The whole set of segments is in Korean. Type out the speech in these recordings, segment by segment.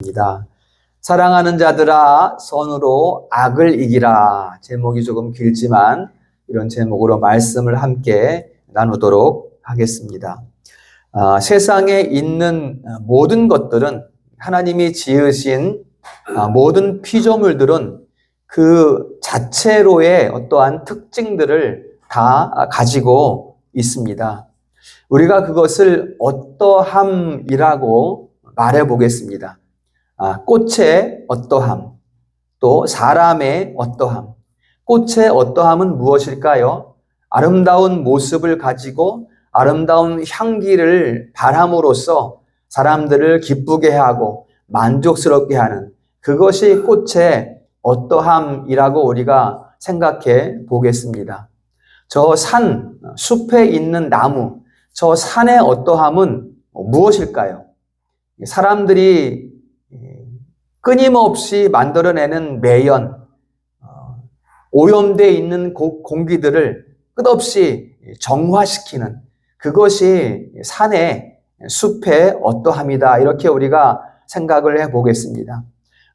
입니다. 사랑하는 자들아 선으로 악을 이기라. 제목이 조금 길지만 이런 제목으로 말씀을 함께 나누도록 하겠습니다. 세상에 있는 모든 것들은 하나님이 지으신 모든 피조물들은 그 자체로의 어떠한 특징들을 다 가지고 있습니다. 우리가 그것을 어떠함이라고 말해 보겠습니다. 꽃의 어떠함, 또 사람의 어떠함. 꽃의 어떠함은 무엇일까요? 아름다운 모습을 가지고 아름다운 향기를 발함으로써 사람들을 기쁘게 하고 만족스럽게 하는 그것이 꽃의 어떠함이라고 우리가 생각해 보겠습니다. 저 산, 숲에 있는 나무, 저 산의 어떠함은 무엇일까요? 사람들이 끊임없이 만들어내는 매연, 오염되어 있는 공기들을 끝없이 정화시키는 그것이 산의 숲의 어떠함이다. 이렇게 우리가 생각을 해보겠습니다.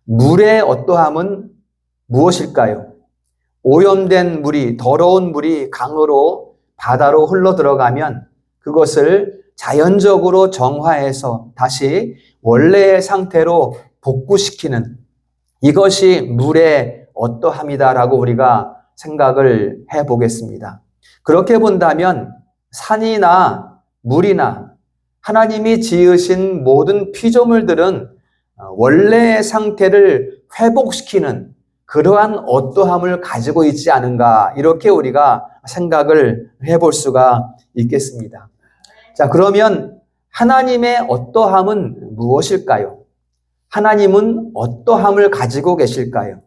물의 어떠함은 무엇일까요? 오염된 물이, 더러운 물이 강으로 바다로 흘러 들어가면 그것을 자연적으로 정화해서 다시 원래의 상태로 복구시키는 이것이 물의 어떠함이다라고 우리가 생각을 해보겠습니다. 그렇게 본다면 산이나 물이나 하나님이 지으신 모든 피조물들은 원래의 상태를 회복시키는 그러한 어떠함을 가지고 있지 않은가 이렇게 우리가 생각을 해볼 수가 있겠습니다. 자, 그러면 하나님의 어떠함은 무엇일까요? 하나님은 어떠함을 가지고 계실까요?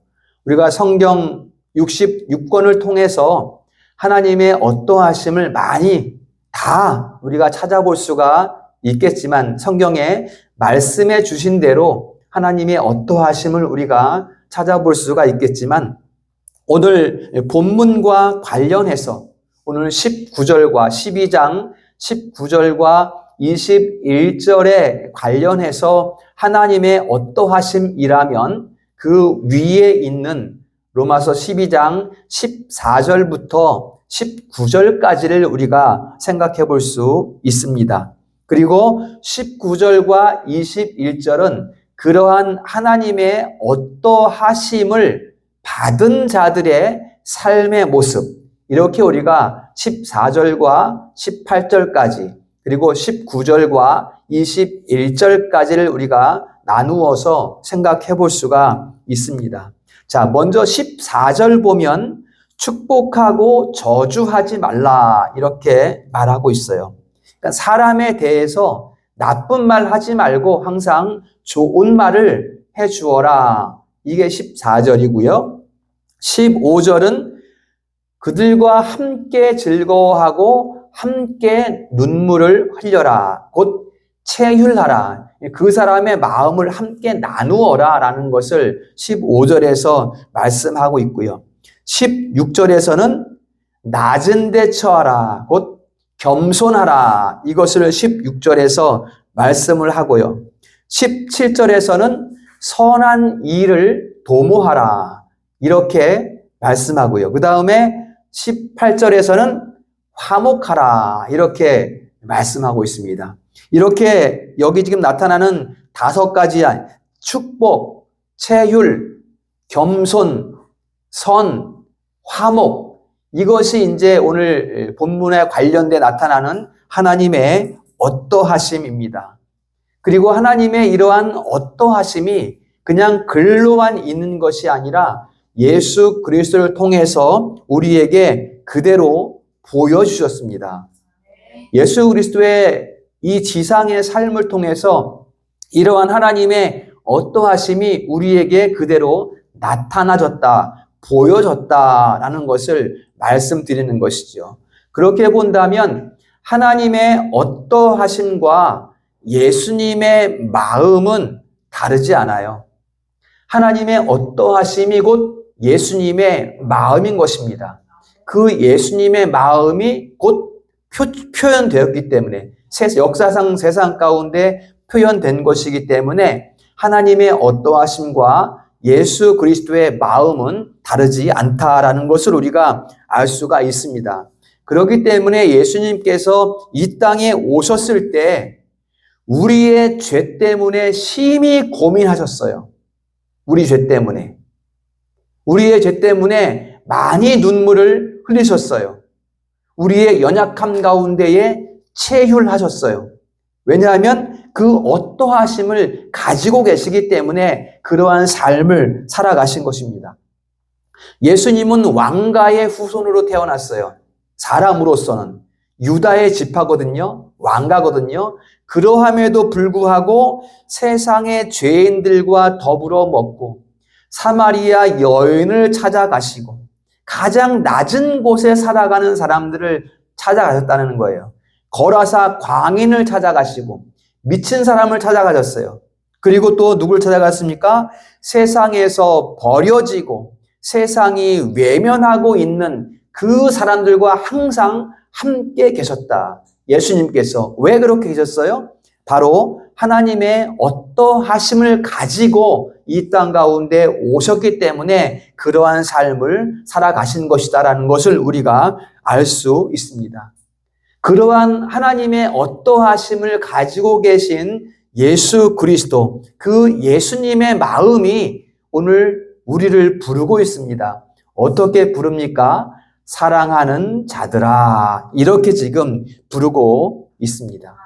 우리가 성경 66권을 통해서 하나님의 어떠하심을 많이 다 우리가 찾아볼 수가 있겠지만 성경에 말씀해 주신 대로 하나님의 어떠하심을 우리가 찾아볼 수가 있겠지만 오늘 본문과 관련해서 오늘 19절과 12장 19절과 21절에 관련해서 하나님의 어떠하심이라면 그 위에 있는 로마서 12장 14절부터 19절까지를 우리가 생각해 볼 수 있습니다. 그리고 19절과 21절은 그러한 하나님의 어떠하심을 받은 자들의 삶의 모습, 이렇게 우리가 14절과 18절까지 그리고 19절과 21절까지를 우리가 나누어서 생각해 볼 수가 있습니다. 자, 먼저 14절 보면 축복하고 저주하지 말라 이렇게 말하고 있어요. 그러니까 사람에 대해서 나쁜 말 하지 말고 항상 좋은 말을 해 주어라. 이게 14절이고요. 15절은 그들과 함께 즐거워하고 함께 눈물을 흘려라. 곧 체휼하라. 그 사람의 마음을 함께 나누어라 라는 것을 15절에서 말씀하고 있고요. 16절에서는 낮은 데 처하라. 곧 겸손하라. 이것을 16절에서 말씀을 하고요. 17절에서는 선한 일을 도모하라. 이렇게 말씀하고요. 그 다음에 18절에서는 화목하라. 이렇게 말씀하고 있습니다. 이렇게 여기 지금 나타나는 5가지 축복, 체휼, 겸손, 선, 화목 이것이 이제 오늘 본문에 관련돼 나타나는 하나님의 어떠하심입니다. 그리고 하나님의 이러한 어떠하심이 그냥 글로만 있는 것이 아니라 예수 그리스도를 통해서 우리에게 그대로 보여주셨습니다. 예수 그리스도의 이 지상의 삶을 통해서 이러한 하나님의 어떠하심이 우리에게 그대로 나타나졌다, 보여졌다라는 것을 말씀드리는 것이죠. 그렇게 본다면 하나님의 어떠하심과 예수님의 마음은 다르지 않아요. 하나님의 어떠하심이 곧 예수님의 마음인 것입니다. 그 예수님의 마음이 곧 표현되었기 때문에 역사상 세상 가운데 표현된 것이기 때문에 하나님의 어떠하심과 예수 그리스도의 마음은 다르지 않다라는 것을 우리가 알 수가 있습니다. 그렇기 때문에 예수님께서 이 땅에 오셨을 때 우리의 죄 때문에 심히 고민하셨어요. 우리 죄 때문에. 우리의 죄 때문에 많이 눈물을 흘리셨어요. 우리의 연약함 가운데에 체휼하셨어요. 왜냐하면 그 어떠하심을 가지고 계시기 때문에 그러한 삶을 살아가신 것입니다. 예수님은 왕가의 후손으로 태어났어요. 사람으로서는 유다의 지파거든요. 왕가거든요. 그러함에도 불구하고 세상의 죄인들과 더불어 먹고 사마리아 여인을 찾아가시고 가장 낮은 곳에 살아가는 사람들을 찾아가셨다는 거예요. 거라사 광인을 찾아가시고 미친 사람을 찾아가셨어요. 그리고 또 누굴 찾아갔습니까? 세상에서 버려지고 세상이 외면하고 있는 그 사람들과 항상 함께 계셨다. 예수님께서 왜 그렇게 계셨어요? 바로 하나님의 어떠하심을 가지고 이 땅 가운데 오셨기 때문에 그러한 삶을 살아가신 것이다라는 것을 우리가 알 수 있습니다. 그러한 하나님의 어떠하심을 가지고 계신 예수 그리스도, 그 예수님의 마음이 오늘 우리를 부르고 있습니다. 어떻게 부릅니까? 사랑하는 자들아, 이렇게 지금 부르고 있습니다.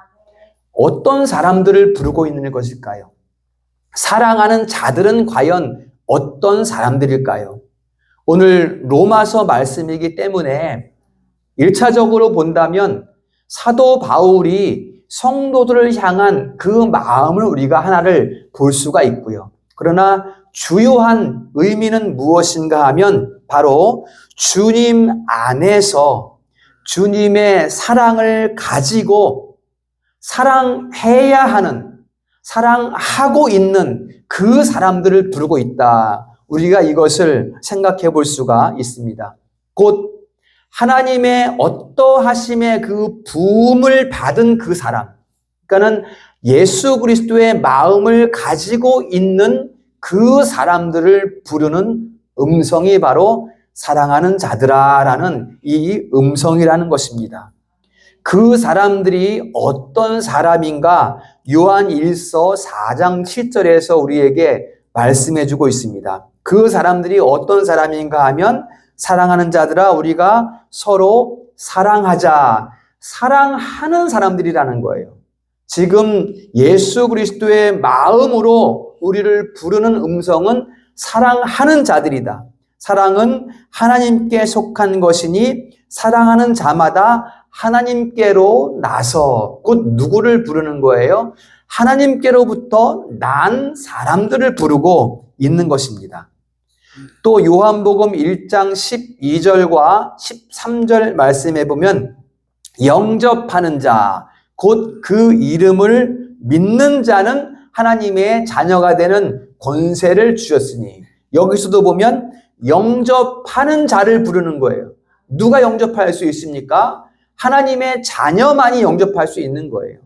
어떤 사람들을 부르고 있는 것일까요? 사랑하는 자들은 과연 어떤 사람들일까요? 오늘 로마서 말씀이기 때문에 1차적으로 본다면 사도 바울이 성도들을 향한 그 마음을 우리가 하나를 볼 수가 있고요. 그러나 주요한 의미는 무엇인가 하면 바로 주님 안에서 주님의 사랑을 가지고 사랑해야 하는, 사랑하고 있는 그 사람들을 부르고 있다. 우리가 이것을 생각해 볼 수가 있습니다. 곧 하나님의 어떠하심의 그 부음을 받은 그 사람, 그러니까는 예수 그리스도의 마음을 가지고 있는 그 사람들을 부르는 음성이 바로 사랑하는 자들아라는 이 음성이라는 것입니다. 그 사람들이 어떤 사람인가 요한 1서 4장 7절에서 우리에게 말씀해 주고 있습니다. 그 사람들이 어떤 사람인가 하면 사랑하는 자들아 우리가 서로 사랑하자. 사랑하는 사람들이라는 거예요. 지금 예수 그리스도의 마음으로 우리를 부르는 음성은 사랑하는 자들이다. 사랑은 하나님께 속한 것이니 사랑하는 자마다 하나님께로 나서 곧 누구를 부르는 거예요? 하나님께로부터 난 사람들을 부르고 있는 것입니다. 또 요한복음 1장 12절과 13절 말씀해 보면 영접하는 자, 곧 그 이름을 믿는 자는 하나님의 자녀가 되는 권세를 주셨으니 여기서도 보면 영접하는 자를 부르는 거예요. 누가 영접할 수 있습니까? 하나님의 자녀만이 영접할 수 있는 거예요.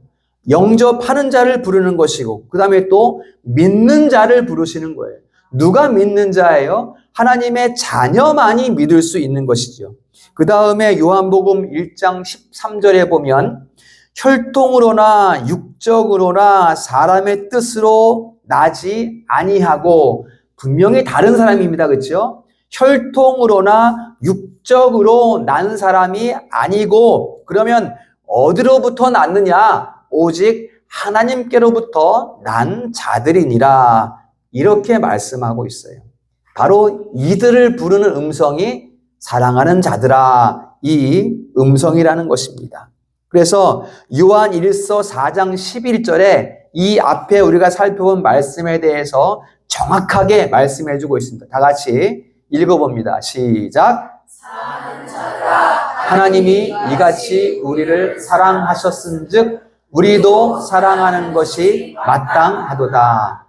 영접하는 자를 부르는 것이고 그 다음에 또 믿는 자를 부르시는 거예요. 누가 믿는 자예요? 하나님의 자녀만이 믿을 수 있는 것이죠. 그 다음에 요한복음 1장 13절에 보면 혈통으로나 육적으로나 사람의 뜻으로 나지 아니하고 분명히 다른 사람입니다. 그렇죠? 혈통으로나 육적으로 난 사람이 아니고 그러면 어디로부터 났느냐? 오직 하나님께로부터 난 자들이니라. 이렇게 말씀하고 있어요. 바로 이들을 부르는 음성이 사랑하는 자들아 이 음성이라는 것입니다. 그래서 요한 1서 4장 11절에 이 앞에 우리가 살펴본 말씀에 대해서 정확하게 말씀해 주고 있습니다. 다 같이 읽어봅니다. 시작. 하나님이 이같이 우리를 사랑하셨은즉 우리도 사랑하는 것이 마땅하도다.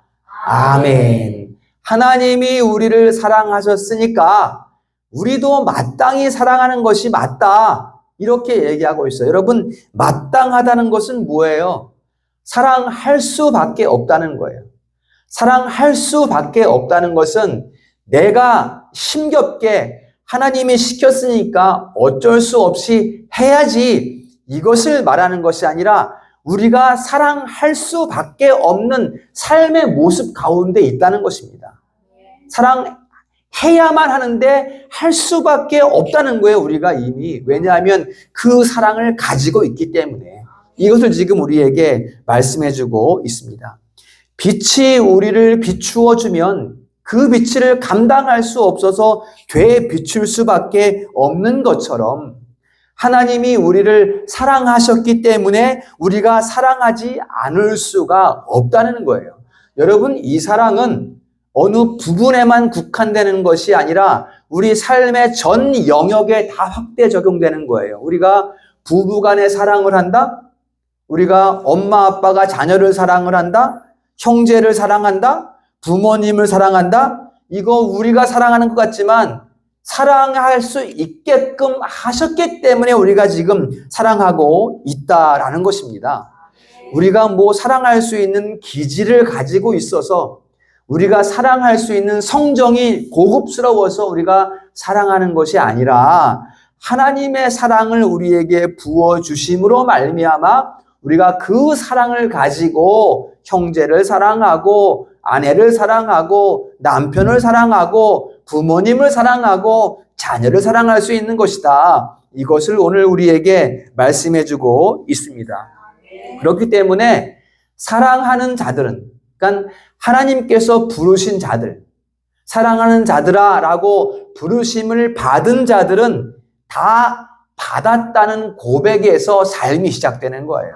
아멘. 하나님이 우리를 사랑하셨으니까 우리도 마땅히 사랑하는 것이 맞다. 이렇게 얘기하고 있어요. 여러분, 마땅하다는 것은 뭐예요? 사랑할 수밖에 없다는 거예요. 사랑할 수밖에 없다는 것은 내가 힘겹게 하나님이 시켰으니까 어쩔 수 없이 해야지, 이것을 말하는 것이 아니라 우리가 사랑할 수밖에 없는 삶의 모습 가운데 있다는 것입니다. 사랑해야만 하는데 할 수밖에 없다는 거예요, 우리가 이미. 왜냐하면 그 사랑을 가지고 있기 때문에. 이것을 지금 우리에게 말씀해주고 있습니다. 빛이 우리를 비추어주면 그 빛을 감당할 수 없어서 되비출 수밖에 없는 것처럼 하나님이 우리를 사랑하셨기 때문에 우리가 사랑하지 않을 수가 없다는 거예요. 여러분, 이 사랑은 어느 부분에만 국한되는 것이 아니라 우리 삶의 전 영역에 다 확대 적용되는 거예요. 우리가 부부 간의 사랑을 한다? 우리가 엄마 아빠가 자녀를 사랑을 한다? 형제를 사랑한다? 부모님을 사랑한다? 이거 우리가 사랑하는 것 같지만 사랑할 수 있게끔 하셨기 때문에 우리가 지금 사랑하고 있다라는 것입니다. 우리가 사랑할 수 있는 기질을 가지고 있어서 우리가 사랑할 수 있는 성정이 고급스러워서 우리가 사랑하는 것이 아니라 하나님의 사랑을 우리에게 부어주심으로 말미암아 우리가 그 사랑을 가지고 형제를 사랑하고 아내를 사랑하고 남편을 사랑하고 부모님을 사랑하고 자녀를 사랑할 수 있는 것이다. 이것을 오늘 우리에게 말씀해주고 있습니다. 그렇기 때문에 사랑하는 자들은, 그러니까 하나님께서 부르신 자들, 사랑하는 자들아 라고 부르심을 받은 자들은 다 받았다는 고백에서 삶이 시작되는 거예요.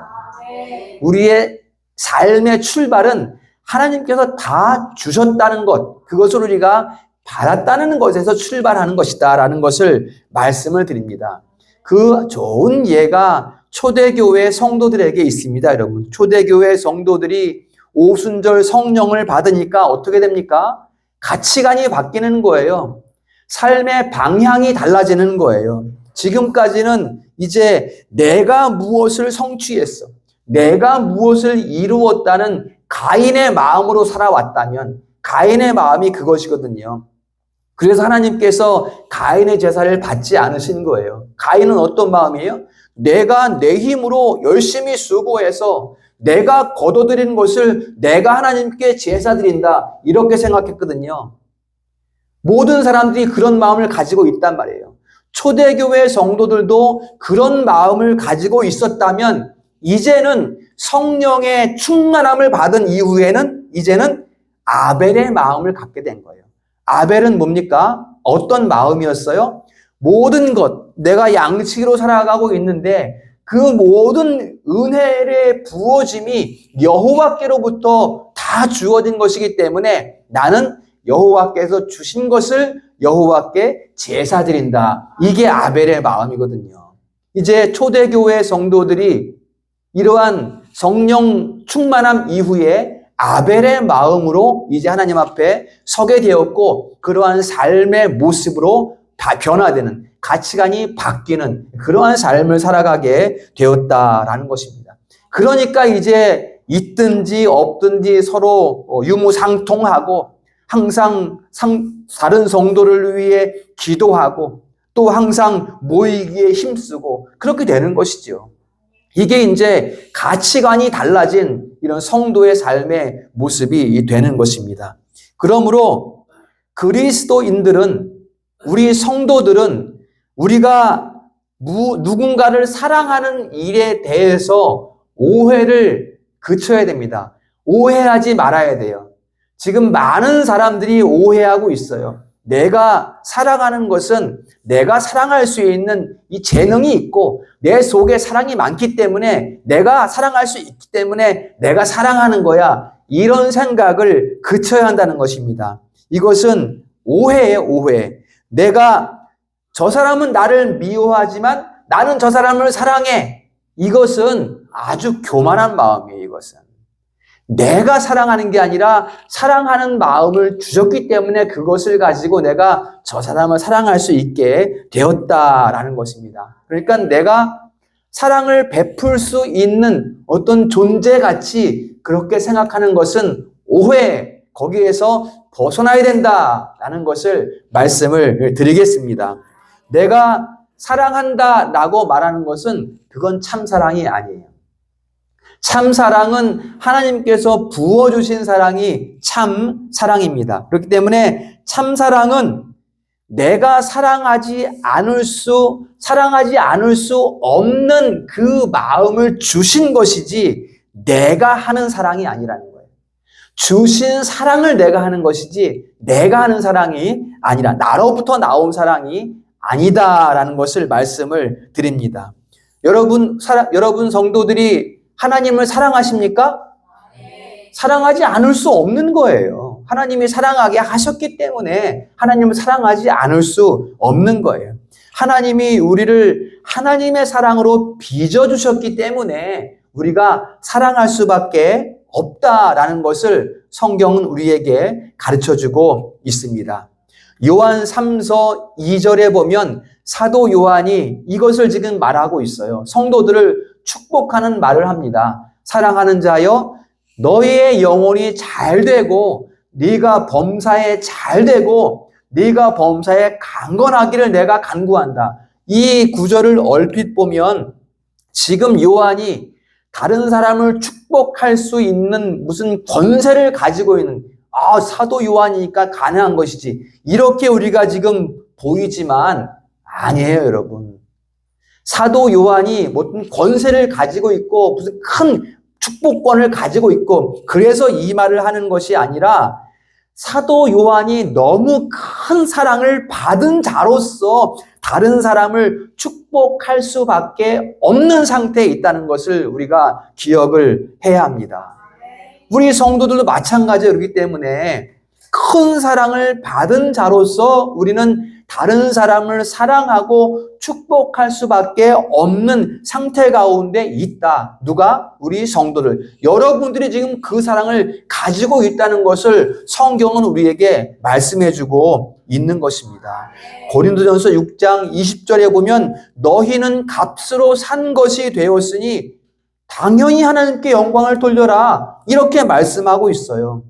우리의 삶의 출발은 하나님께서 다 주셨다는 것, 그것을 우리가 받았다는 것에서 출발하는 것이다 라는 것을 말씀을 드립니다. 그 좋은 예가 초대교회 성도들에게 있습니다. 여러분, 초대교회 성도들이 오순절 성령을 받으니까 어떻게 됩니까? 가치관이 바뀌는 거예요. 삶의 방향이 달라지는 거예요. 지금까지는 이제 내가 무엇을 성취했어, 내가 무엇을 이루었다는 가인의 마음으로 살아왔다면, 가인의 마음이 그것이거든요. 그래서 하나님께서 가인의 제사를 받지 않으신 거예요. 가인은 어떤 마음이에요? 내가 내 힘으로 열심히 수고해서 내가 거둬들인 것을 내가 하나님께 제사 드린다, 이렇게 생각했거든요. 모든 사람들이 그런 마음을 가지고 있단 말이에요. 초대교회 성도들도 그런 마음을 가지고 있었다면 이제는 성령의 충만함을 받은 이후에는 이제는 아벨의 마음을 갖게 된 거예요. 아벨은 뭡니까? 어떤 마음이었어요? 모든 것, 내가 양치기로 살아가고 있는데 그 모든 은혜의 부어짐이 여호와께로부터 다 주어진 것이기 때문에 나는 여호와께서 주신 것을 여호와께 제사 드린다. 이게 아벨의 마음이거든요. 이제 초대교회 성도들이 이러한 성령 충만함 이후에 아벨의 마음으로 이제 하나님 앞에 서게 되었고, 그러한 삶의 모습으로 다 변화되는, 가치관이 바뀌는 그러한 삶을 살아가게 되었다라는 것입니다. 그러니까 이제 있든지 없든지 서로 유무상통하고 항상 다른 성도를 위해 기도하고 또 항상 모이기에 힘쓰고 그렇게 되는 것이죠. 이게 이제 가치관이 달라진 이런 성도의 삶의 모습이 되는 것입니다. 그러므로 그리스도인들은, 우리 성도들은 우리가 누군가를 사랑하는 일에 대해서 오해를 그쳐야 됩니다. 오해하지 말아야 돼요. 지금 많은 사람들이 오해하고 있어요. 내가 사랑하는 것은 내가 사랑할 수 있는 이 재능이 있고 내 속에 사랑이 많기 때문에 내가 사랑할 수 있기 때문에 내가 사랑하는 거야. 이런 생각을 그쳐야 한다는 것입니다. 이것은 오해예요, 오해. 내가 저 사람은 나를 미워하지만 나는 저 사람을 사랑해. 이것은 아주 교만한 마음이에요, 이것은. 내가 사랑하는 게 아니라 사랑하는 마음을 주셨기 때문에 그것을 가지고 내가 저 사람을 사랑할 수 있게 되었다라는 것입니다. 그러니까 내가 사랑을 베풀 수 있는 어떤 존재같이 그렇게 생각하는 것은 오해, 거기에서 벗어나야 된다라는 것을 말씀을 드리겠습니다. 내가 사랑한다라고 말하는 것은 그건 참사랑이 아니에요. 참사랑은 하나님께서 부어주신 사랑이 참사랑입니다. 그렇기 때문에 참사랑은 내가 사랑하지 않을 수 없는 그 마음을 주신 것이지 내가 하는 사랑이 아니라는 거예요. 주신 사랑을 내가 하는 것이지 내가 하는 사랑이 아니라 나로부터 나온 사랑이 아니다라는 것을 말씀을 드립니다. 여러분 성도들이 하나님을 사랑하십니까? 사랑하지 않을 수 없는 거예요. 하나님이 사랑하게 하셨기 때문에 하나님을 사랑하지 않을 수 없는 거예요. 하나님이 우리를 하나님의 사랑으로 빚어주셨기 때문에 우리가 사랑할 수밖에 없다라는 것을 성경은 우리에게 가르쳐주고 있습니다. 요한 3서 2절에 보면 사도 요한이 이것을 지금 말하고 있어요. 성도들을 축복하는 말을 합니다. 사랑하는 자여, 너희의 영혼이 잘 되고 네가 범사에 잘 되고 네가 범사에 강건하기를 내가 간구한다. 이 구절을 얼핏 보면 지금 요한이 다른 사람을 축복할 수 있는 무슨 권세를 가지고 있는 사도 요한이니까 가능한 것이지 이렇게 우리가 지금 보이지만 아니에요, 여러분. 사도 요한이 무슨 권세를 가지고 있고 무슨 큰 축복권을 가지고 있고 그래서 이 말을 하는 것이 아니라 사도 요한이 너무 큰 사랑을 받은 자로서 다른 사람을 축복할 수밖에 없는 상태에 있다는 것을 우리가 기억을 해야 합니다. 우리 성도들도 마찬가지예요. 그렇기 때문에 큰 사랑을 받은 자로서 우리는 다른 사람을 사랑하고 축복할 수밖에 없는 상태 가운데 있다. 누가? 우리 성도들. 여러분들이 지금 그 사랑을 가지고 있다는 것을 성경은 우리에게 말씀해주고 있는 것입니다. 고린도전서 6장 20절에 보면 너희는 값으로 산 것이 되었으니 당연히 하나님께 영광을 돌려라. 이렇게 말씀하고 있어요.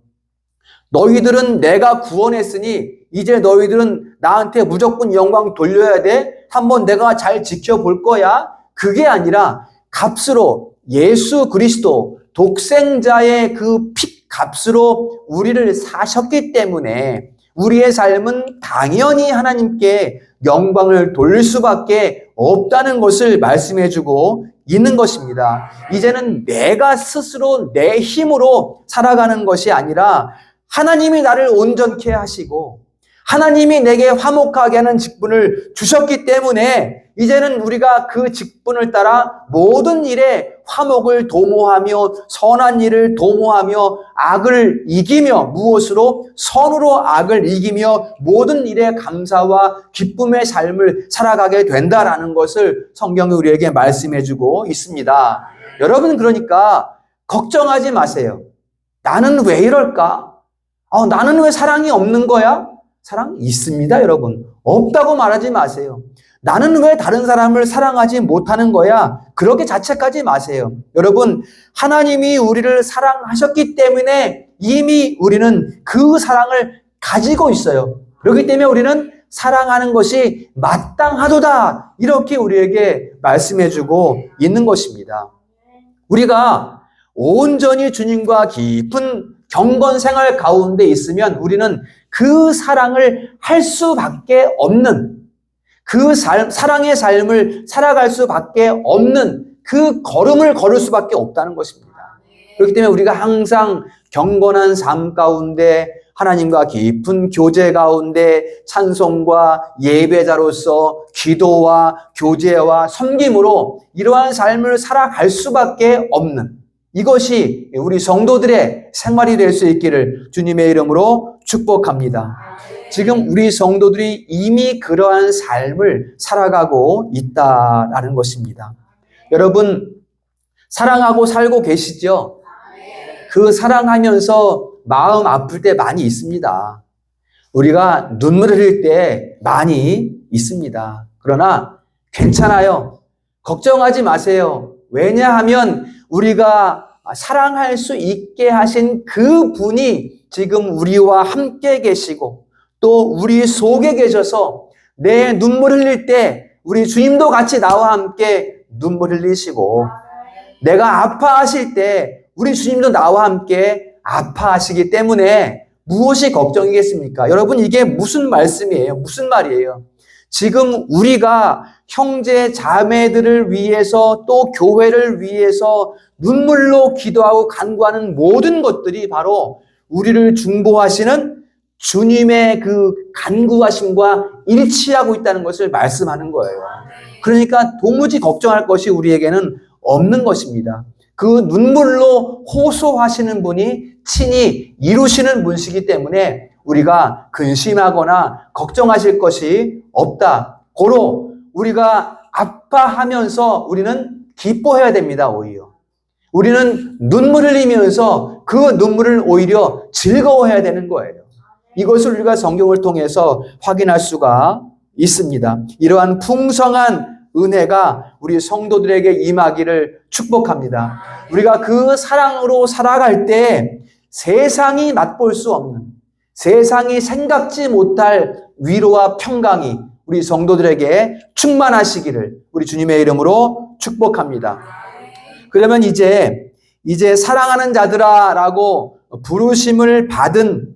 너희들은 내가 구원했으니 이제 너희들은 나한테 무조건 영광 돌려야 돼? 한번 내가 잘 지켜볼 거야? 그게 아니라 값으로 예수 그리스도 독생자의 그 피 값으로 우리를 사셨기 때문에 우리의 삶은 당연히 하나님께 영광을 돌릴 수밖에 없다는 것을 말씀해주고 있는 것입니다. 이제는 내가 스스로 내 힘으로 살아가는 것이 아니라 하나님이 나를 온전케 하시고 하나님이 내게 화목하게 하는 직분을 주셨기 때문에 이제는 우리가 그 직분을 따라 모든 일에 화목을 도모하며 선한 일을 도모하며 악을 이기며 무엇으로? 선으로 악을 이기며 모든 일에 감사와 기쁨의 삶을 살아가게 된다라는 것을 성경이 우리에게 말씀해주고 있습니다. 여러분 그러니까 걱정하지 마세요. 나는 왜 이럴까? 나는 왜 사랑이 없는 거야? 사랑 있습니다, 여러분. 없다고 말하지 마세요. 나는 왜 다른 사람을 사랑하지 못하는 거야? 그렇게 자책하지 마세요. 여러분, 하나님이 우리를 사랑하셨기 때문에 이미 우리는 그 사랑을 가지고 있어요. 그렇기 때문에 우리는 사랑하는 것이 마땅하도다. 이렇게 우리에게 말씀해주고 있는 것입니다. 우리가 온전히 주님과 깊은 경건 생활 가운데 있으면 우리는 그 사랑을 할 수밖에 없는 그 사랑의 삶을 살아갈 수밖에 없는 그 걸음을 걸을 수밖에 없다는 것입니다. 그렇기 때문에 우리가 항상 경건한 삶 가운데 하나님과 깊은 교제 가운데 찬송과 예배자로서 기도와 교제와 섬김으로 이러한 삶을 살아갈 수밖에 없는 이것이 우리 성도들의 생활이 될 수 있기를 주님의 이름으로 축복합니다. 지금 우리 성도들이 이미 그러한 삶을 살아가고 있다라는 것입니다. 여러분, 사랑하고 살고 계시죠? 그 사랑하면서 마음 아플 때 많이 있습니다. 우리가 눈물 흘릴 때 많이 있습니다. 그러나 괜찮아요. 걱정하지 마세요. 왜냐하면 우리가 사랑할 수 있게 하신 그 분이 지금 우리와 함께 계시고 또 우리 속에 계셔서 내 눈물 흘릴 때 우리 주님도 같이 나와 함께 눈물 흘리시고 내가 아파하실 때 우리 주님도 나와 함께 아파하시기 때문에 무엇이 걱정이겠습니까? 여러분, 이게 무슨 말씀이에요? 무슨 말이에요? 지금 우리가 형제 자매들을 위해서 또 교회를 위해서 눈물로 기도하고 간구하는 모든 것들이 바로 우리를 중보하시는 주님의 그 간구하심과 일치하고 있다는 것을 말씀하는 거예요. 그러니까 도무지 걱정할 것이 우리에게는 없는 것입니다. 그 눈물로 호소하시는 분이 친히 이루시는 분이시기 때문에 우리가 근심하거나 걱정하실 것이 없다. 고로 우리가 아파하면서 우리는 기뻐해야 됩니다. 오히려 우리는 눈물 흘리면서 그 눈물을 오히려 즐거워해야 되는 거예요. 이것을 우리가 성경을 통해서 확인할 수가 있습니다. 이러한 풍성한 은혜가 우리 성도들에게 임하기를 축복합니다. 우리가 그 사랑으로 살아갈 때 세상이 맛볼 수 없는, 세상이 생각지 못할 위로와 평강이 우리 성도들에게 충만하시기를 우리 주님의 이름으로 축복합니다. 그러면 이제 사랑하는 자들아 라고 부르심을 받은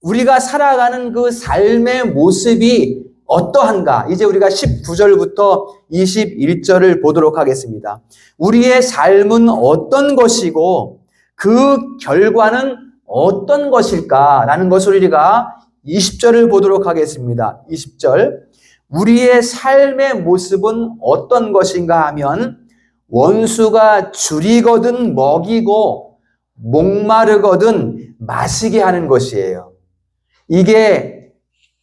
우리가 살아가는 그 삶의 모습이 어떠한가? 이제 우리가 19절부터 21절을 보도록 하겠습니다. 우리의 삶은 어떤 것이고 그 결과는 어떤 것일까라는 것을 우리가 20절을 보도록 하겠습니다. 20절. 우리의 삶의 모습은 어떤 것인가 하면 원수가 줄이거든 먹이고 목마르거든 마시게 하는 것이에요. 이게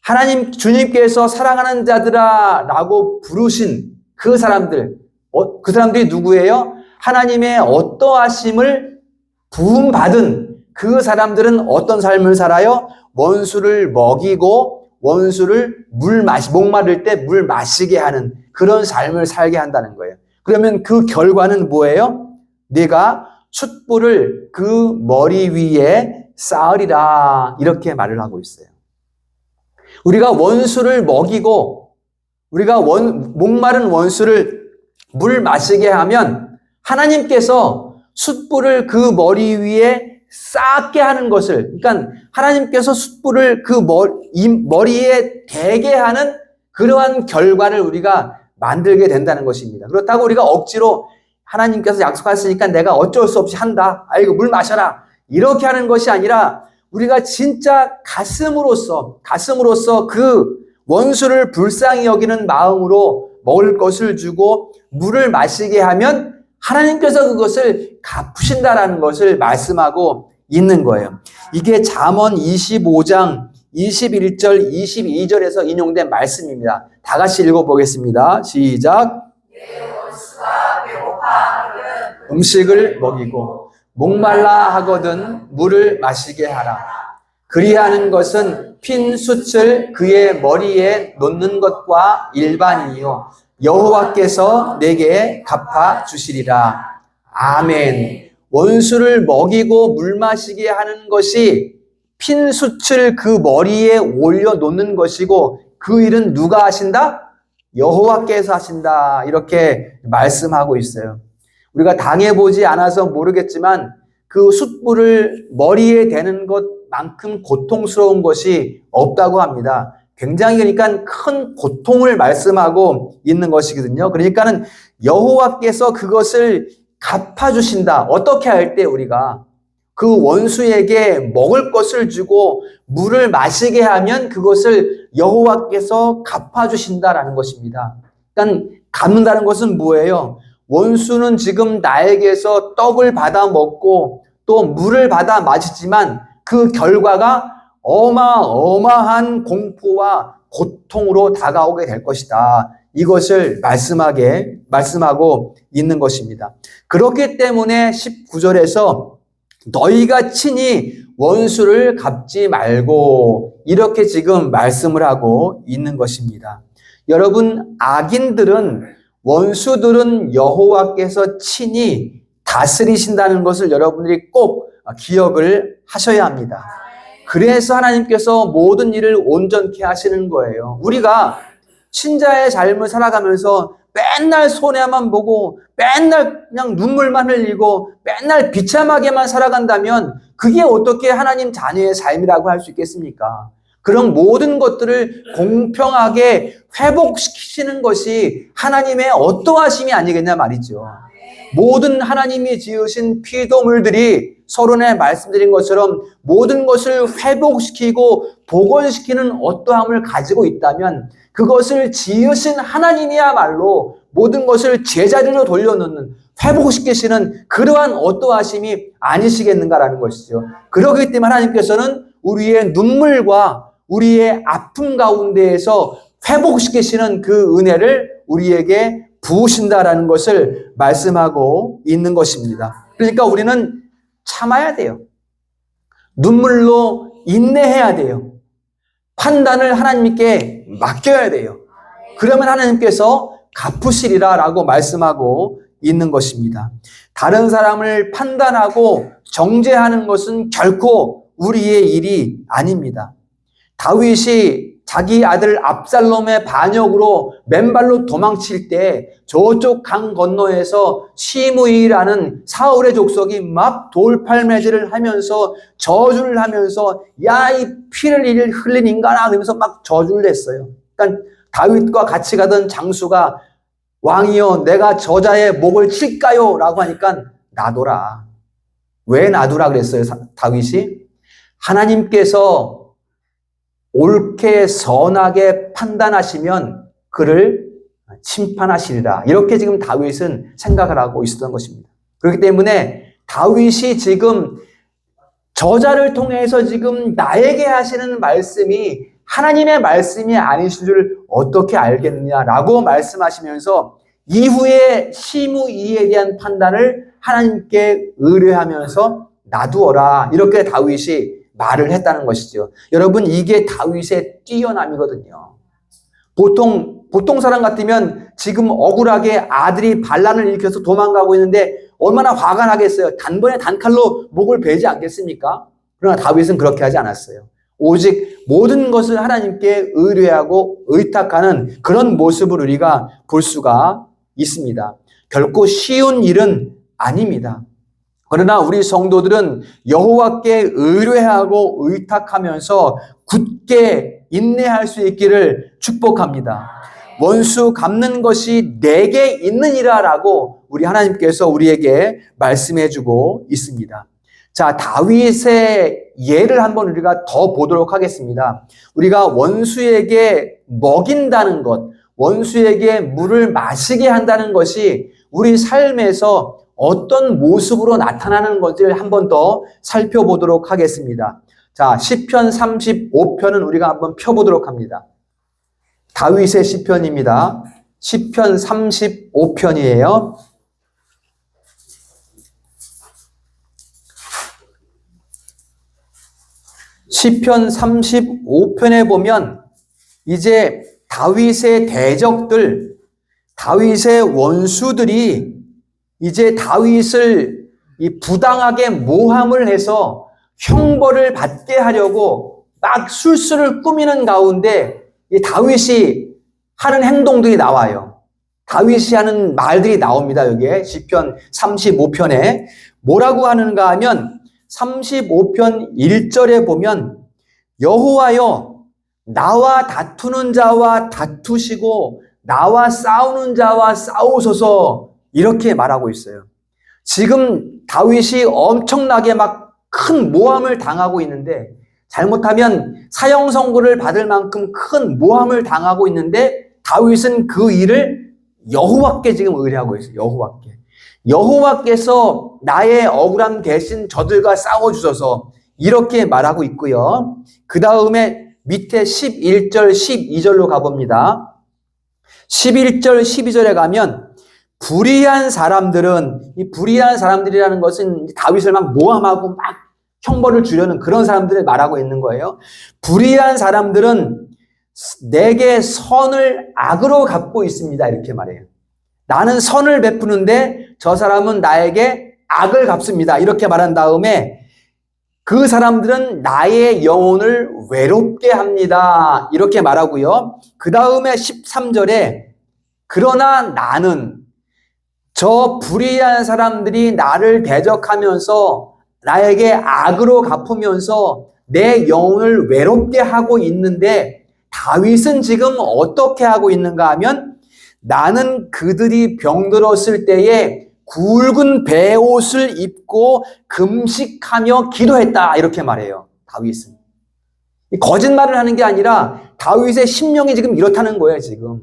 하나님 주님께서 사랑하는 자들아 라고 부르신 그 사람들이 누구예요? 하나님의 어떠하심을 부음받은 그 사람들은 어떤 삶을 살아요? 원수를 먹이고 원수를 목마를 때 물 마시게 하는 그런 삶을 살게 한다는 거예요. 그러면 그 결과는 뭐예요? 네가 숯불을 그 머리 위에 쌓으리라 이렇게 말을 하고 있어요. 우리가 원수를 먹이고 우리가 목마른 원수를 물 마시게 하면 하나님께서 숯불을 그 머리 위에 쌓게 하는 것을, 그러니까 하나님께서 숯불을 그 머리에 대게 하는 그러한 결과를 우리가 만들게 된다는 것입니다. 그렇다고 우리가 억지로 하나님께서 약속하시니까 내가 어쩔 수 없이 한다. 아이고 물 마셔라. 이렇게 하는 것이 아니라 우리가 진짜 가슴으로서 그 원수를 불쌍히 여기는 마음으로 먹을 것을 주고 물을 마시게 하면 하나님께서 그것을 갚으신다라는 것을 말씀하고 있는 거예요. 이게 잠언 25장 21절, 22절에서 인용된 말씀입니다. 다 같이 읽어보겠습니다. 시작. 내 원수가 배고파하거든 음식을 먹이고 목말라 하거든 물을 마시게 하라. 그리하는 것은 핀 숯을 그의 머리에 놓는 것과 일반이요 여호와께서 내게 갚아 주시리라. 아멘. 원수를 먹이고 물 마시게 하는 것이 핀 숯을 그 머리에 올려 놓는 것이고 그 일은 누가 하신다? 여호와께서 하신다. 이렇게 말씀하고 있어요. 우리가 당해보지 않아서 모르겠지만 그 숯불을 머리에 대는 것만큼 고통스러운 것이 없다고 합니다. 굉장히 그러니까 큰 고통을 말씀하고 있는 것이거든요. 그러니까는 여호와께서 그것을 갚아주신다. 어떻게 할 때 우리가 그 원수에게 먹을 것을 주고 물을 마시게 하면 그것을 여호와께서 갚아주신다라는 것입니다. 그러니까 갚는다는 것은 뭐예요? 원수는 지금 나에게서 떡을 받아 먹고 또 물을 받아 마시지만 그 결과가 어마어마한 공포와 고통으로 다가오게 될 것이다. 이것을 말씀하고 있는 것입니다. 그렇기 때문에 19절에서 너희가 친히 원수를 갚지 말고 이렇게 지금 말씀을 하고 있는 것입니다. 여러분, 원수들은 여호와께서 친히 다스리신다는 것을 여러분들이 꼭 기억을 하셔야 합니다. 그래서 하나님께서 모든 일을 온전케 하시는 거예요. 우리가 신자의 삶을 살아가면서 맨날 손해만 보고 맨날 그냥 눈물만 흘리고 맨날 비참하게만 살아간다면 그게 어떻게 하나님 자녀의 삶이라고 할 수 있겠습니까? 그런 모든 것들을 공평하게 회복시키시는 것이 하나님의 어떠하심이 아니겠냐 말이죠. 모든 하나님이 지으신 피조물들이 서론에 말씀드린 것처럼 모든 것을 회복시키고 복원시키는 어떠함을 가지고 있다면 그것을 지으신 하나님이야말로 모든 것을 제자리로 돌려놓는 회복시키시는 그러한 어떠하심이 아니시겠는가라는 것이죠. 그렇기 때문에 하나님께서는 우리의 눈물과 우리의 아픔 가운데에서 회복시키시는 그 은혜를 우리에게 부으신다라는 것을 말씀하고 있는 것입니다. 그러니까 우리는 참아야 돼요. 눈물로 인내해야 돼요. 판단을 하나님께 맡겨야 돼요. 그러면 하나님께서 갚으시리라라고 말씀하고 있는 것입니다. 다른 사람을 판단하고 정죄하는 것은 결코 우리의 일이 아닙니다. 다윗이 자기 아들 압살롬의 반역으로 맨발로 도망칠 때 저쪽 강 건너에서 시므이라는 사울의 족속이 막 돌팔매질을 하면서 저주를 하면서 야, 이 피를 흘린 인간아 그러면서 막 저주를 했어요. 그러니까 다윗과 같이 가던 장수가 왕이여 내가 저자의 목을 칠까요? 라고 하니까 놔둬라. 왜 놔두라 그랬어요 다윗이? 하나님께서 옳게 선하게 판단하시면 그를 심판하시리라. 이렇게 지금 다윗은 생각을 하고 있었던 것입니다. 그렇기 때문에 다윗이 지금 저자를 통해서 지금 나에게 하시는 말씀이 하나님의 말씀이 아니신 줄 어떻게 알겠느냐라고 말씀하시면서 이후에 시므이에 대한 판단을 하나님께 의뢰하면서 놔두어라. 이렇게 다윗이 말을 했다는 것이죠. 여러분, 이게 다윗의 뛰어남이거든요. 보통 사람 같으면 지금 억울하게 아들이 반란을 일으켜서 도망가고 있는데 얼마나 화가 나겠어요. 단번에 단칼로 목을 베지 않겠습니까? 그러나 다윗은 그렇게 하지 않았어요. 오직 모든 것을 하나님께 의뢰하고 의탁하는 그런 모습을 우리가 볼 수가 있습니다. 결코 쉬운 일은 아닙니다. 그러나 우리 성도들은 여호와께 의뢰하고 의탁하면서 굳게 인내할 수 있기를 축복합니다. 원수 갚는 것이 내게 있느니라라고 우리 하나님께서 우리에게 말씀해주고 있습니다. 자, 다윗의 예를 한번 우리가 더 보도록 하겠습니다. 우리가 원수에게 먹인다는 것, 원수에게 물을 마시게 한다는 것이 우리 삶에서 어떤 모습으로 나타나는 것을 한 번 더 살펴보도록 하겠습니다. 자, 시편 35편은 우리가 한번 펴보도록 합니다. 다윗의 시편입니다. 시편 35편이에요. 시편 35편에 보면 이제 다윗의 대적들, 다윗의 원수들이 이제 다윗을 부당하게 모함을 해서 형벌을 받게 하려고 막 술수를 꾸미는 가운데 이 다윗이 하는 행동들이 나와요. 다윗이 하는 말들이 나옵니다. 여기에 시편 35편에 뭐라고 하는가 하면 35편 1절에 보면 여호와여 나와 다투는 자와 다투시고 나와 싸우는 자와 싸우소서 이렇게 말하고 있어요. 지금 다윗이 엄청나게 막 큰 모함을 당하고 있는데 잘못하면 사형 선고를 받을 만큼 큰 모함을 당하고 있는데 다윗은 그 일을 여호와께 지금 의뢰하고 있어요. 여호와께서 나의 억울함 대신 저들과 싸워주셔서 이렇게 말하고 있고요. 그 다음에 밑에 11절 12절로 가봅니다. 11절 12절에 가면 불의한 사람들은, 이 불의한 사람들이라는 것은 다윗을 막 모함하고 막 형벌을 주려는 그런 사람들을 말하고 있는 거예요. 불의한 사람들은 내게 선을 악으로 갚고 있습니다. 이렇게 말해요. 나는 선을 베푸는데 저 사람은 나에게 악을 갚습니다. 이렇게 말한 다음에 그 사람들은 나의 영혼을 외롭게 합니다. 이렇게 말하고요. 그 다음에 13절에 그러나 나는 저 불의한 사람들이 나를 대적하면서 나에게 악으로 갚으면서 내 영혼을 외롭게 하고 있는데 다윗은 지금 어떻게 하고 있는가 하면 나는 그들이 병들었을 때에 굵은 베옷을 입고 금식하며 기도했다. 이렇게 말해요. 다윗은. 거짓말을 하는 게 아니라 다윗의 심령이 지금 이렇다는 거예요. 지금.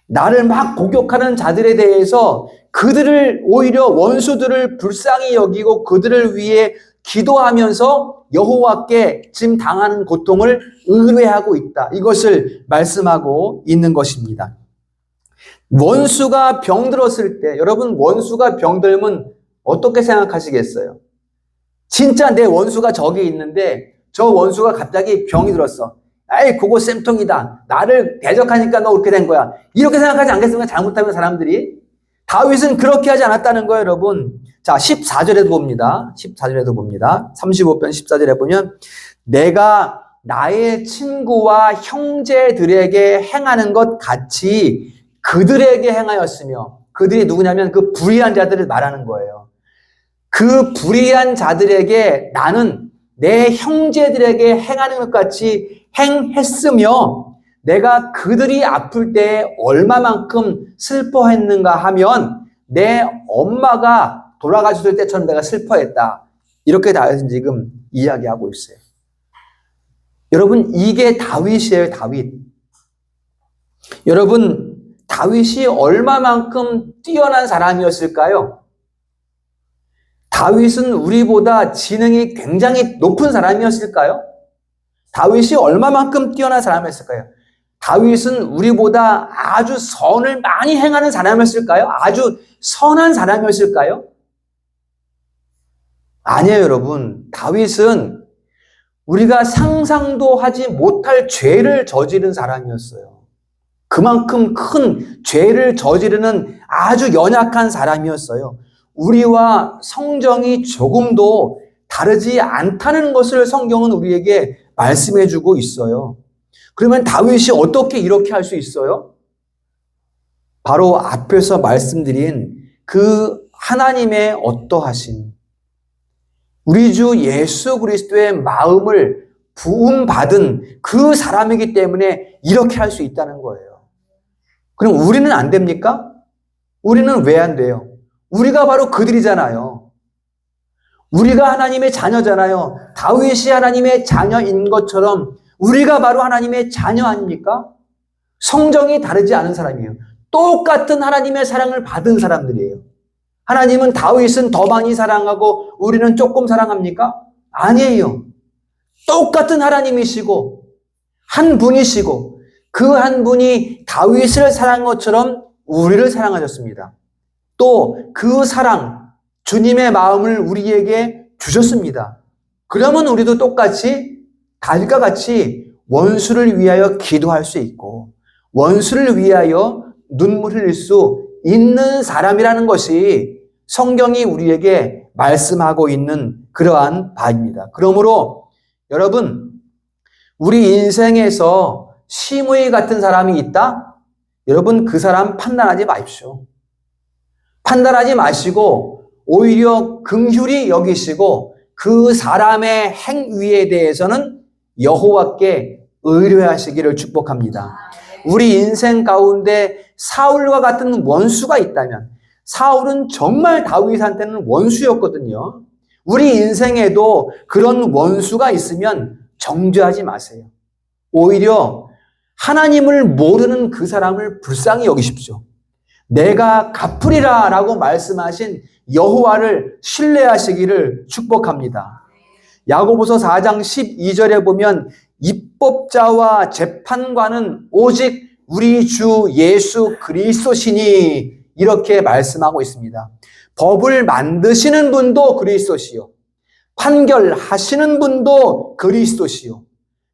나를 막 공격하는 자들에 대해서 그들을 오히려 원수들을 불쌍히 여기고 그들을 위해 기도하면서 여호와께 지금 당하는 고통을 의뢰하고 있다. 이것을 말씀하고 있는 것입니다. 원수가 병들었을 때, 여러분 원수가 병들면 어떻게 생각하시겠어요? 진짜 내 원수가 저기 있는데 저 원수가 갑자기 병이 들었어. 아이 그거 쌤통이다. 나를 대적하니까 너 그렇게 된 거야. 이렇게 생각하지 않겠습니까? 잘못하면 사람들이. 다윗은 그렇게 하지 않았다는 거예요, 여러분. 자, 14절에도 봅니다. 14절에도 봅니다. 35편 14절에 보면 내가 나의 친구와 형제들에게 행하는 것 같이 그들에게 행하였으며, 그들이 누구냐면 그 불의한 자들을 말하는 거예요. 그 불의한 자들에게 나는 내 형제들에게 행하는 것 같이 행했으며 내가 그들이 아플 때 얼마만큼 슬퍼했는가 하면 내 엄마가 돌아가셨을 때처럼 내가 슬퍼했다. 이렇게 다윗은 지금 이야기하고 있어요. 여러분 이게 다윗이에요. 다윗. 여러분 다윗이 얼마만큼 뛰어난 사람이었을까요? 다윗은 우리보다 지능이 굉장히 높은 사람이었을까요? 다윗이 얼마만큼 뛰어난 사람이었을까요? 다윗은 우리보다 아주 선을 많이 행하는 사람이었을까요? 아주 선한 사람이었을까요? 아니에요, 여러분. 다윗은 우리가 상상도 하지 못할 죄를 저지른 사람이었어요. 그만큼 큰 죄를 저지르는 아주 연약한 사람이었어요. 우리와 성정이 조금도 다르지 않다는 것을 성경은 우리에게 말씀해주고 있어요. 그러면 다윗이 어떻게 이렇게 할 수 있어요? 바로 앞에서 말씀드린 그 하나님의 어떠하신 우리 주 예수 그리스도의 마음을 부음받은 그 사람이기 때문에 이렇게 할 수 있다는 거예요. 그럼 우리는 안 됩니까? 우리는 왜 안 돼요? 우리가 바로 그들이잖아요. 우리가 하나님의 자녀잖아요. 다윗이 하나님의 자녀인 것처럼 우리가 바로 하나님의 자녀 아닙니까? 성정이 다르지 않은 사람이에요. 똑같은 하나님의 사랑을 받은 사람들이에요. 하나님은 다윗은 더 많이 사랑하고 우리는 조금 사랑합니까? 아니에요. 똑같은 하나님이시고 한 분이시고 그 한 분이 다윗을 사랑한 것처럼 우리를 사랑하셨습니다. 또 그 사랑, 주님의 마음을 우리에게 주셨습니다. 그러면 우리도 똑같이 다윗과 같이 원수를 위하여 기도할 수 있고 원수를 위하여 눈물 흘릴 수 있는 사람이라는 것이 성경이 우리에게 말씀하고 있는 그러한 바입니다. 그러므로 여러분 우리 인생에서 시므이 같은 사람이 있다? 여러분 그 사람 판단하지 마십시오. 판단하지 마시고 오히려 긍휼히 여기시고 그 사람의 행위에 대해서는 여호와께 의뢰하시기를 축복합니다. 우리 인생 가운데 사울과 같은 원수가 있다면 사울은 정말 다윗한테는 원수였거든요. 우리 인생에도 그런 원수가 있으면 정죄하지 마세요. 오히려 하나님을 모르는 그 사람을 불쌍히 여기십시오. 내가 갚으리라 라고 말씀하신 여호와를 신뢰하시기를 축복합니다. 야고보서 4장 12절에 보면 입법자와 재판관은 오직 우리 주 예수 그리스도시니 이렇게 말씀하고 있습니다. 법을 만드시는 분도 그리스도시요. 판결하시는 분도 그리스도시요.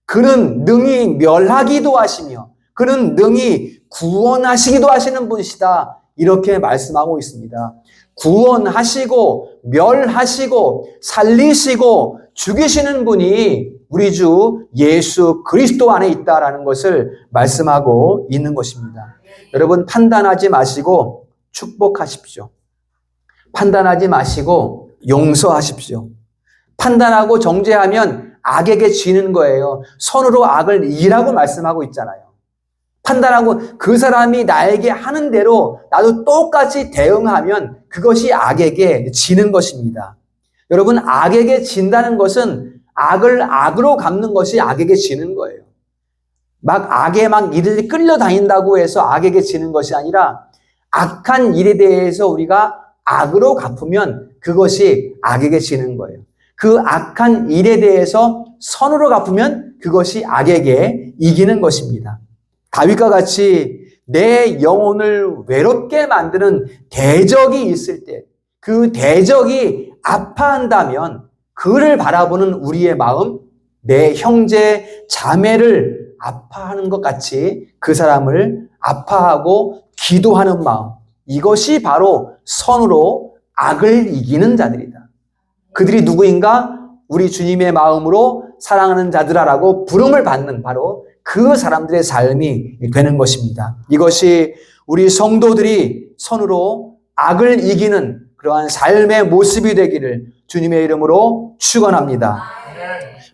그는 능히 멸하기도 하시며 그는 능히 구원하시기도 하시는 분이시다. 이렇게 말씀하고 있습니다. 구원하시고 멸하시고 살리시고 죽이시는 분이 우리 주 예수 그리스도 안에 있다라는 것을 말씀하고 있는 것입니다. 여러분, 판단하지 마시고 축복하십시오. 판단하지 마시고 용서하십시오. 판단하고 정죄하면 악에게 지는 거예요. 선으로 악을 이기라고 말씀하고 있잖아요. 판단하고 그 사람이 나에게 하는 대로 나도 똑같이 대응하면 그것이 악에게 지는 것입니다. 여러분, 악에게 진다는 것은 악을 악으로 갚는 것이 악에게 지는 거예요. 막 악에 막 이들이 끌려다닌다고 해서 악에게 지는 것이 아니라 악한 일에 대해서 우리가 악으로 갚으면 그것이 악에게 지는 거예요. 그 악한 일에 대해서 선으로 갚으면 그것이 악에게 이기는 것입니다. 다윗과 같이 내 영혼을 외롭게 만드는 대적이 있을 때, 그 대적이 아파한다면 그를 바라보는 우리의 마음, 내 형제 자매를 아파하는 것 같이 그 사람을 아파하고 기도하는 마음, 이것이 바로 선으로 악을 이기는 자들이다. 그들이 누구인가? 우리 주님의 마음으로 사랑하는 자들아라고 부름을 받는 바로 그 사람들의 삶이 되는 것입니다. 이것이 우리 성도들이 선으로 악을 이기는 그러한 삶의 모습이 되기를 주님의 이름으로 축원합니다.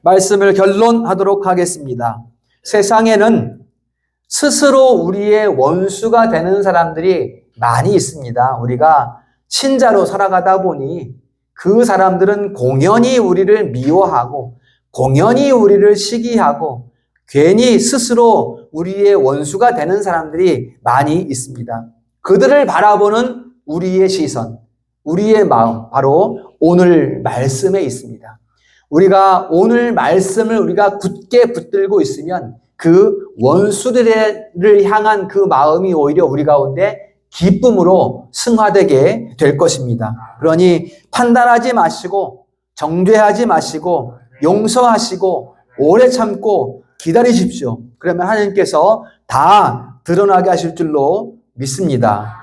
말씀을 결론하도록 하겠습니다. 세상에는 스스로 우리의 원수가 되는 사람들이 많이 있습니다. 우리가 신자로 살아가다 보니 그 사람들은 공연히 우리를 미워하고 공연히 우리를 시기하고 괜히 스스로 우리의 원수가 되는 사람들이 많이 있습니다. 그들을 바라보는 우리의 시선, 우리의 마음, 바로 오늘 말씀에 있습니다. 우리가 오늘 말씀을 우리가 굳게 붙들고 있으면 그 원수들을 향한 그 마음이 오히려 우리 가운데 기쁨으로 승화되게 될 것입니다. 그러니 판단하지 마시고 정죄하지 마시고 용서하시고 오래 참고 기다리십시오. 그러면 하나님께서 다 드러나게 하실 줄로 믿습니다.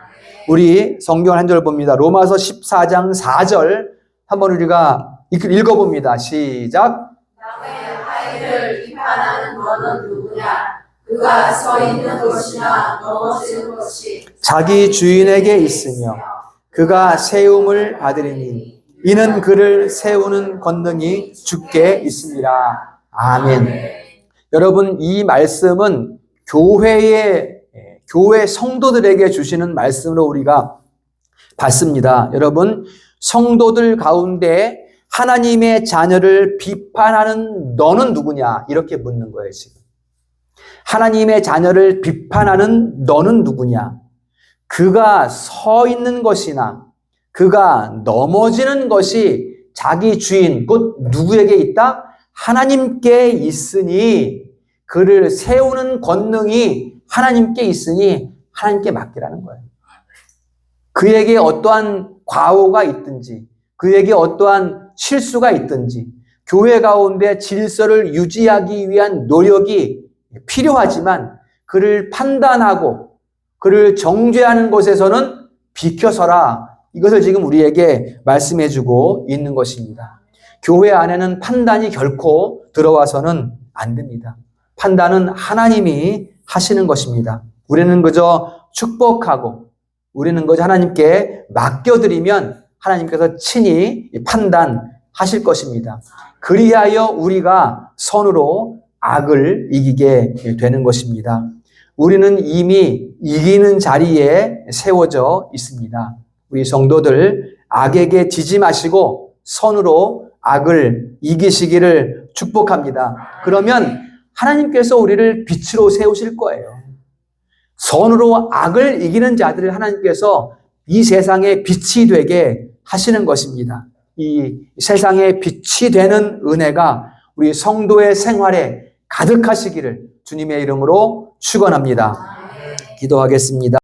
우리 성경 한 절 봅니다. 로마서 14장 4절 한번 우리가 읽어봅니다. 시작. 남의 아이를 비판하는 너는 누구냐? 그가 서 있는 것이나 넘어지는 것이 자기 주인에게 있으며 그가 세움을 받으리니 이는 그를 세우는 권능이 주께 있습니다. 아멘. 여러분, 이 말씀은 교회 성도들에게 주시는 말씀으로 우리가 봤습니다. 여러분, 성도들 가운데 하나님의 자녀를 비판하는 너는 누구냐? 이렇게 묻는 거예요, 지금. 하나님의 자녀를 비판하는 너는 누구냐? 그가 서 있는 것이나 그가 넘어지는 것이 자기 주인, 곧 누구에게 있다? 하나님께 있으니 그를 세우는 권능이 하나님께 있으니 하나님께 맡기라는 거예요. 그에게 어떠한 과오가 있든지 그에게 어떠한 실수가 있든지 교회 가운데 질서를 유지하기 위한 노력이 필요하지만 그를 판단하고 그를 정죄하는 것에서는 비켜서라. 이것을 지금 우리에게 말씀해주고 있는 것입니다. 교회 안에는 판단이 결코 들어와서는 안 됩니다. 판단은 하나님이 하시는 것입니다. 우리는 그저 축복하고 우리는 그저 하나님께 맡겨드리면 하나님께서 친히 판단하실 것입니다. 그리하여 우리가 선으로 악을 이기게 되는 것입니다. 우리는 이미 이기는 자리에 세워져 있습니다. 우리 성도들 악에게 지지 마시고 선으로 악을 이기시기를 축복합니다. 그러면 하나님께서 우리를 빛으로 세우실 거예요. 선으로 악을 이기는 자들을 하나님께서 이 세상의 빛이 되게 하시는 것입니다. 이 세상의 빛이 되는 은혜가 우리 성도의 생활에 가득하시기를 주님의 이름으로 축원합니다. 기도하겠습니다.